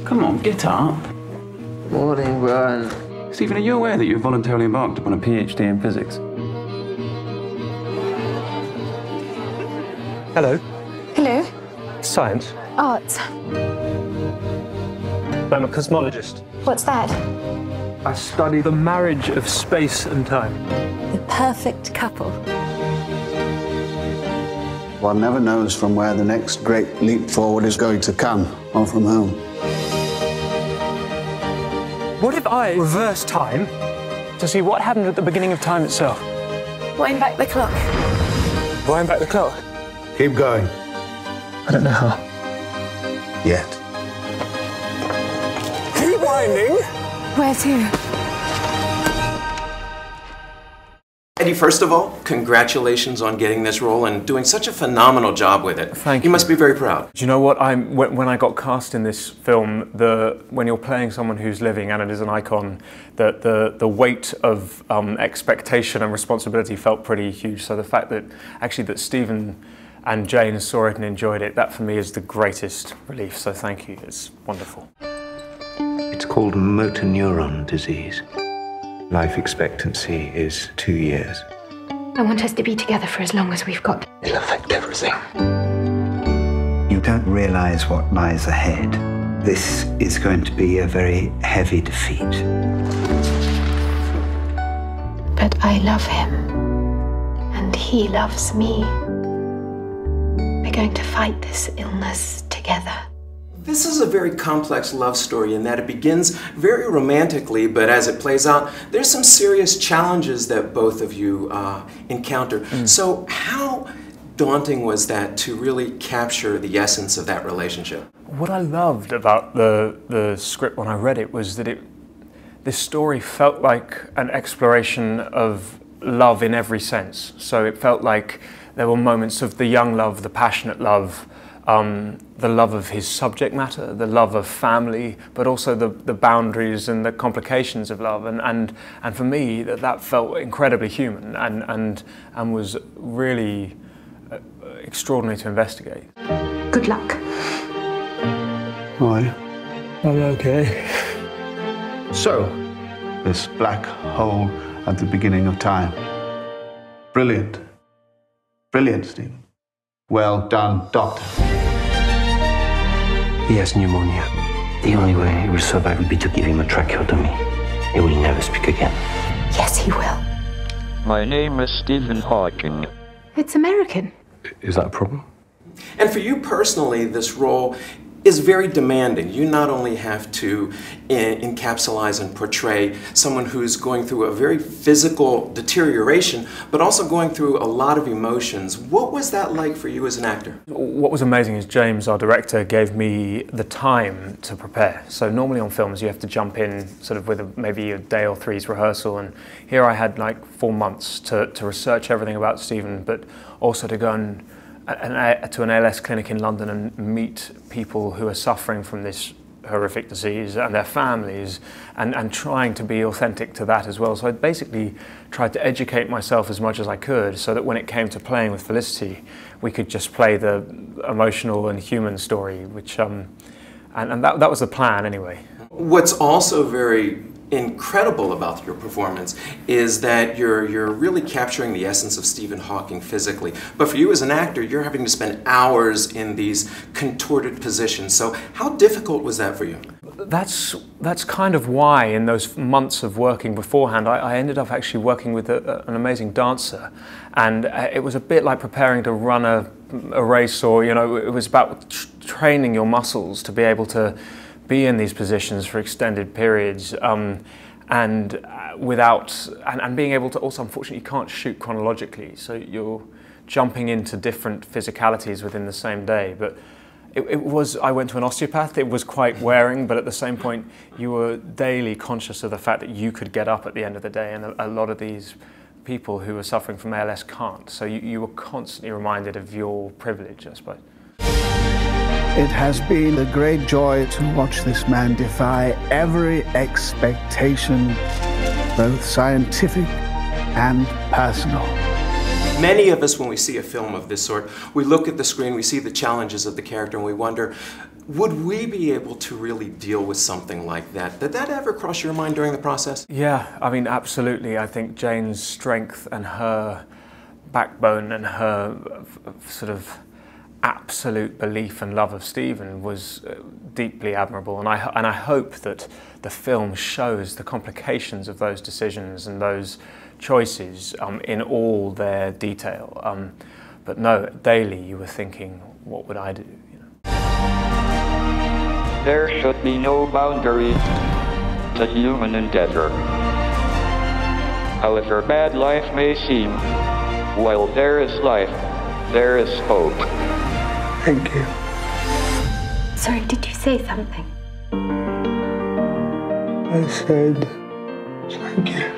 Come on, get up. Morning, Brian. Stephen, are you aware that you've voluntarily embarked upon a PhD in physics? Hello. Hello. Science. Arts. I'm a cosmologist. What's that? I study the marriage of space and time. The perfect couple. One never knows from where the next great leap forward is going to come, or from whom. What if I reverse time to see what happened at the beginning of time itself? Wind back the clock. Wind back the clock? Keep going. I don't know how. Yet. Keep winding! Where to? Eddie, first of all, congratulations on getting this role and doing such a phenomenal job with it. Thank you. You must be very proud. Do you know what? When I got cast in this film, when you're playing someone who's living and it is an icon, the weight of expectation and responsibility felt pretty huge. So the fact that that Stephen and Jane saw it and enjoyed it, that for me is the greatest relief. So thank you. It's wonderful. It's called motor neuron disease. Life expectancy is 2 years. I want us to be together for as long as we've got. It'll affect everything. You don't realize what lies ahead. This is going to be a very heavy defeat. But I love him. And he loves me. We're going to fight this illness together. This is a very complex love story in that it begins very romantically, but as it plays out, there's some serious challenges that both of you encounter. So how daunting was that to really capture the essence of that relationship? What I loved about the script when I read it was that this story felt like an exploration of love in every sense. So it felt like there were moments of the young love, the passionate love, the love of his subject matter, the love of family, but also the boundaries and the complications of love. And for me, that felt incredibly human and was really extraordinary to investigate. Good luck. How are you? I'm okay. So, this black hole at the beginning of time. Brilliant. Brilliant, Stephen. Well done, Doctor. He has pneumonia. The only way he will survive will be to give him a tracheotomy. He will never speak again. Yes, he will. My name is Stephen Hawking. It's American. Is that a problem? And for you personally, this role is very demanding. You not only have to encapsulate and portray someone who's going through a very physical deterioration, but also going through a lot of emotions. What was that like for you as an actor? What was amazing is James, our director, gave me the time to prepare. So normally on films you have to jump in sort of with maybe a day or three's rehearsal, and here I had like 4 months to research everything about Stephen, but also to go to an ALS clinic in London and meet people who are suffering from this horrific disease and their families, and trying to be authentic to that as well. So I basically tried to educate myself as much as I could so that when it came to playing with Felicity, we could just play the emotional and human story, which and that was the plan anyway. What's also very incredible about your performance is that you're really capturing the essence of Stephen Hawking physically. But for you as an actor, you're having to spend hours in these contorted positions. So how difficult was that for you? That's kind of why in those months of working beforehand, I ended up actually working with an amazing dancer. And it was a bit like preparing to run a race, or, you know, it was about training your muscles to be able to be in these positions for extended periods, and being able to also, unfortunately, you can't shoot chronologically, so you're jumping into different physicalities within the same day. But I went to an osteopath. It was quite wearing, but at the same point, you were daily conscious of the fact that you could get up at the end of the day, and a lot of these people who are suffering from ALS can't. So you were constantly reminded of your privilege, I suppose. It has been a great joy to watch this man defy every expectation, both scientific and personal. Many of us, when we see a film of this sort, we look at the screen, we see the challenges of the character, and we wonder, Would we be able to really deal with something like that? Did that ever cross your mind during the process? Yeah, I mean, absolutely. I think Jane's strength and her backbone and her sort of absolute belief and love of Stephen was deeply admirable, and I hope that the film shows the complications of those decisions and those choices in all their detail. But no, daily you were thinking, what would I do? You know? There should be no boundary to human endeavor. However bad life may seem, while there is life, there is hope. Thank you. Sorry, did you say something? I said, thank you.